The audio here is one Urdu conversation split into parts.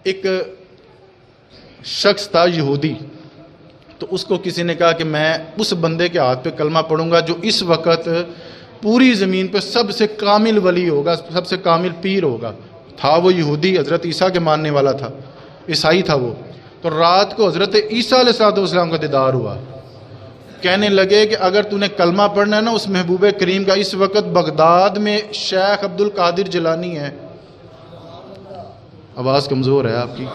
ایک شخص تھا یہودی، تو اس کو کسی نے کہا کہ میں اس بندے کے ہاتھ پہ کلمہ پڑھوں گا جو اس وقت پوری زمین پہ سب سے کامل ولی ہوگا، سب سے کامل پیر ہوگا۔ تھا وہ یہودی، حضرت عیسیٰ کے ماننے والا تھا، عیسائی تھا وہ۔ تو رات کو حضرت عیسیٰ علیہ السلام کا دیدار ہوا۔ کہنے لگے کہ اگر تو نے کلمہ پڑھنا ہے نا اس محبوب کریم کا، اس وقت بغداد میں شیخ عبد القادر جیلانی ہے۔ آواز کمزور ہے آپ کی۔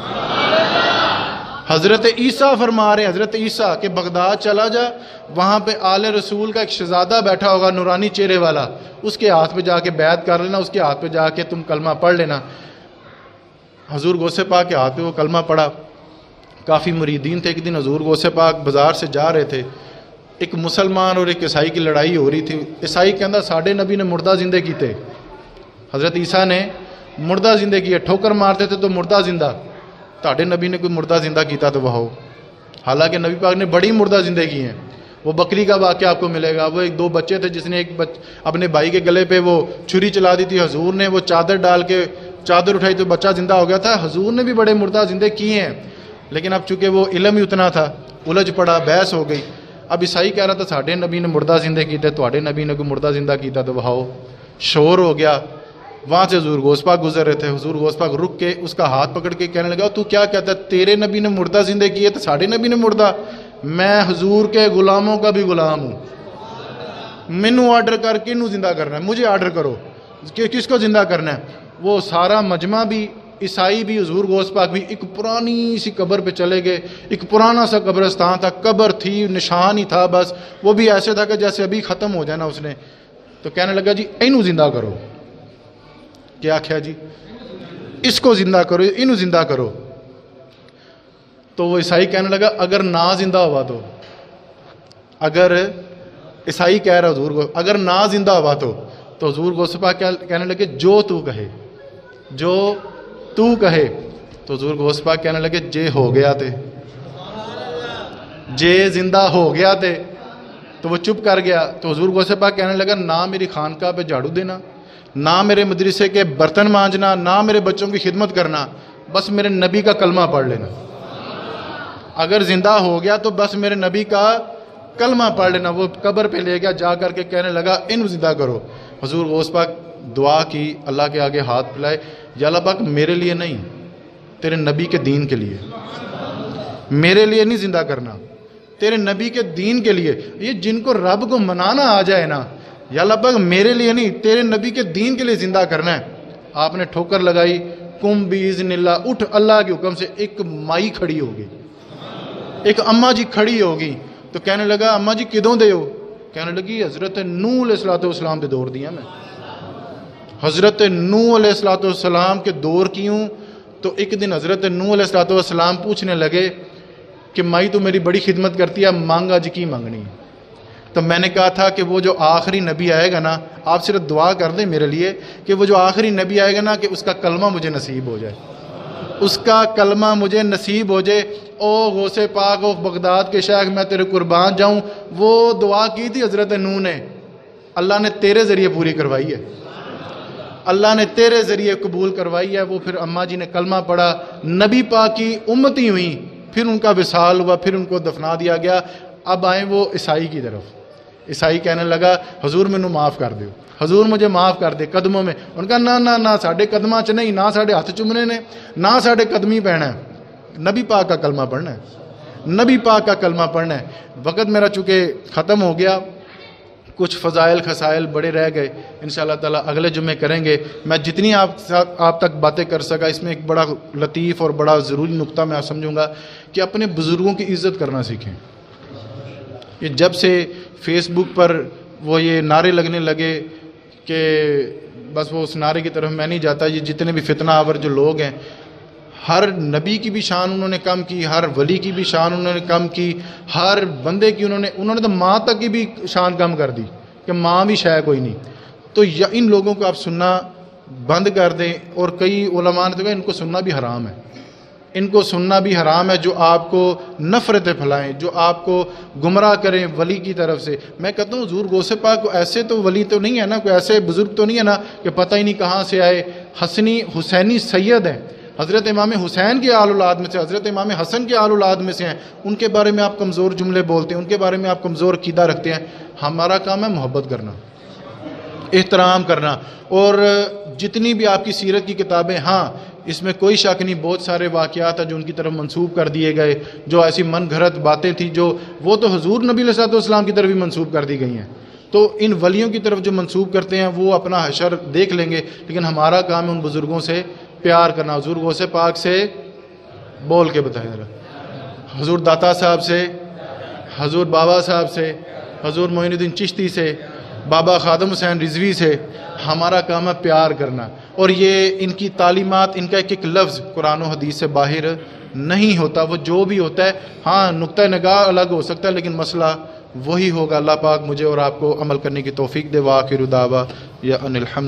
حضرت عیسیٰ فرما رہے ہیں، حضرت عیسیٰ کہ بغداد چلا جا، وہاں پہ آل رسول کا ایک شہزادہ بیٹھا ہوگا نورانی چہرے والا، اس کے ہاتھ پہ جا کے بیعت کر لینا، اس کے ہاتھ پہ جا کے تم کلمہ پڑھ لینا۔ حضور غوث پاک کے ہاتھ پہ وہ کلمہ پڑھا۔ کافی مریدین تھے۔ ایک دن حضور غوث پاک بازار سے جا رہے تھے، ایک مسلمان اور ایک عیسائی کی لڑائی ہو رہی تھی۔ عیسائی کہندا ساڈے نبی نے مردہ زندہ کیتے، حضرت عیسیٰ نے مردہ زندہ کیے، ٹھوکر مارتے تھے تو مردہ زندہ، تاڑے نبی نے کوئی مردہ زندہ کیتا تو وہ، حالانکہ نبی پاک نے بڑی مردہ زندہ کی ہیں۔ وہ بکری کا واقعہ آپ کو ملے گا، وہ ایک دو بچے تھے جس نے اپنے بھائی کے گلے پہ وہ چھری چلا دی تھی، حضور نے وہ چادر ڈال کے چادر اٹھائی تو بچہ زندہ ہو گیا تھا۔ حضور نے بھی بڑے مردہ زندہ کیے ہیں، لیکن اب چونکہ وہ علم ہی اتنا تھا، الجھ پڑا، بحث ہو گئی۔ اب عیسائی کہہ رہا تھا ساڈے نبی نے مردہ زندہ کیتے، تواڈے نبی نے کوئی مردہ زندہ کیتا تو بہاؤ، شور ہو گیا۔ وہاں سے حضور غوث پاک گزر رہے تھے، حضور غوث پاک رک کے اس کا ہاتھ پکڑ کے کہنے لگا تو کیا کہتا ہے، تیرے نبی نے مردہ زندہ کیے تو ساڈے نبی نے مردہ؟ میں حضور کے غلاموں کا بھی غلام ہوں، مینوں آرڈر کر کے انہوں زندہ کرنا ہے، مجھے آرڈر کرو کہ کس کو زندہ کرنا ہے۔ وہ سارا مجمع بھی، عیسائی بھی، حضور غوث پاک بھی ایک پرانی سی قبر پہ چلے گئے۔ ایک پرانا سا قبرستان تھا، قبر تھی، نشان ہی تھا بس، وہ بھی ایسے تھا کہ جیسے ابھی ختم ہو جانا اس نے۔ تو کہنے لگا جی اینو زندہ کرو۔ کیا کیا جی؟ اس کو زندہ کرو، اینو زندہ کرو۔ تو وہ عیسائی کہنے لگا اگر نہ زندہ ہوا تو، اگر عیسائی کہہ رہا حضور کو اگر نہ زندہ ہوا تو حضور غوث پاک کہنے لگے جو تو کہے، جو تو کہے۔ تو حضور غوث پاک کہنے لگے جے ہو گیا تے، جے زندہ ہو گیا تے۔ تو وہ چپ کر گیا۔ تو حضور غوث پاک کہنے لگا نہ میری خانقاہ پہ جھاڑو دینا، نہ میرے مدرسے کے برتن مانجنا، نہ میرے بچوں کی خدمت کرنا، بس میرے نبی کا کلمہ پڑھ لینا۔ اگر زندہ ہو گیا تو بس میرے نبی کا کلمہ پڑھ لینا۔ وہ قبر پہ لے گیا، جا کر کے کہنے لگا ان زندہ کرو۔ حضور غوث پاک دعا کی، اللہ کے آگے ہاتھ پھیلائے، یا اللہ پاک میرے لیے نہیں، تیرے نبی کے دین کے لیے، میرے لیے نہیں زندہ کرنا، تیرے نبی کے دین کے لیے۔ یہ جن کو رب کو منانا آ جائے نا، یا اللہ پاک میرے لیے نہیں، تیرے نبی کے دین کے لیے زندہ کرنا ہے۔ آپ نے ٹھوکر لگائی، کم باذن اللہ، اٹھ اللہ کے حکم سے۔ ایک مائی کھڑی ہوگی، ایک اماں جی کھڑی ہوگی۔ تو کہنے لگا اماں جی کدوں دے ہو؟ کہنے لگی حضرت نوح علیہ السلام دے دور دیا میں، حضرت نوح علیہ السلام کے دور کی ہوں۔ تو ایک دن حضرت نوح علیہ السلام پوچھنے لگے کہ مائی تو میری بڑی خدمت کرتی ہے، مانگا جی کی مانگنی؟ تو میں نے کہا تھا کہ وہ جو آخری نبی آئے گا نا، آپ صرف دعا کر دیں میرے لیے کہ وہ جو آخری نبی آئے گا نا، کہ اس کا کلمہ مجھے نصیب ہو جائے، اس کا کلمہ مجھے نصیب ہو جائے۔ او غوث پاک، او بغداد کے شیخ، میں تیرے قربان جاؤں۔ وہ دعا کی تھی حضرت نوح نے، اللہ نے تیرے ذریعے پوری کروائی ہے، اللہ نے تیرے ذریعے قبول کروائی ہے۔ وہ پھر اماں جی نے کلمہ پڑھا، نبی پاک کی امتی ہوئی، پھر ان کا وصال ہوا، پھر ان کو دفنا دیا گیا۔ اب آئیں وہ عیسائی کی طرف۔ عیسائی کہنے لگا حضور مینوں معاف کر دیو، حضور مجھے معاف کر دے قدموں میں۔ ان کا نہ ساڈے قدماں چ نہیں، نہ ساڈے ہاتھ چومنے نے، نہ ساڈے قدمی پہنا ہے، نبی پاک کا کلمہ پڑھنا ہے، نبی پاک کا کلمہ پڑھنا ہے۔ وقت میرا چونکہ ختم ہو گیا، کچھ فضائل خسائل بڑے رہ گئے، انشاءاللہ تعالیٰ اگلے جمعے کریں گے۔ میں جتنی آپ تک باتیں کر سکا، اس میں ایک بڑا لطیف اور بڑا ضروری نقطہ میں سمجھوں گا کہ اپنے بزرگوں کی عزت کرنا سیکھیں۔ یہ جب سے فیس بک پر وہ یہ نعرے لگنے لگے کہ بس وہ اس نعرے کی طرف میں نہیں جاتا، یہ جتنے بھی فتنہ آور جو لوگ ہیں، ہر نبی کی بھی شان انہوں نے کم کی، ہر ولی کی بھی شان انہوں نے کم کی، ہر بندے کی انہوں نے تو ماں تک کی بھی شان کم کر دی کہ ماں بھی شاید کوئی نہیں۔ تو ان لوگوں کو آپ سننا بند کر دیں۔ اور کئی علماء نے تو کہا ان کو سننا بھی حرام ہے، ان کو سننا بھی حرام ہے، جو آپ کو نفرتیں پھیلائیں، جو آپ کو گمراہ کریں ولی کی طرف سے۔ میں کہتا ہوں حضور غوث پاک کو ایسے تو ولی تو نہیں ہے نا، کوئی ایسے بزرگ تو نہیں ہے نا کہ پتہ ہی نہیں کہاں سے آئے، حسنی حسینی سید ہیں، حضرت امام حسین کے آل اولاد میں سے، حضرت امام حسن کے آل اولاد میں سے ہیں، ان کے بارے میں آپ کمزور جملے بولتے ہیں، ان کے بارے میں آپ کمزور عقیدہ رکھتے ہیں. ہمارا کام ہے محبت کرنا، احترام کرنا. اور جتنی بھی آپ کی سیرت کی کتابیں، ہاں اس میں کوئی شک نہیں، بہت سارے واقعات ہیں جو ان کی طرف منسوب کر دیے گئے، جو ایسی من گھڑت باتیں تھیں جو وہ تو حضور نبی علیہ الصلوۃ والسلام کی طرف بھی منسوب کر دی گئی ہیں. تو ان ولیوں کی طرف جو منسوب کرتے ہیں وہ اپنا حشر دیکھ لیں گے، لیکن ہمارا کام ہے ان بزرگوں سے پیار کرنا. حضور غوث پاک سے بول کے بتائیں ذرا، حضور داتا صاحب سے، حضور بابا صاحب سے، حضور معین الدین چشتی سے، بابا خادم حسین رضوی سے. ہمارا کام ہے پیار کرنا. اور یہ ان کی تعلیمات، ان کا ایک ایک لفظ قرآن و حدیث سے باہر نہیں ہوتا. وہ جو بھی ہوتا ہے ہاں نقطہ نگاہ الگ ہو سکتا ہے لیکن مسئلہ وہی ہوگا. اللہ پاک مجھے اور آپ کو عمل کرنے کی توفیق دے. وآخر دعوانا یا ان الحمد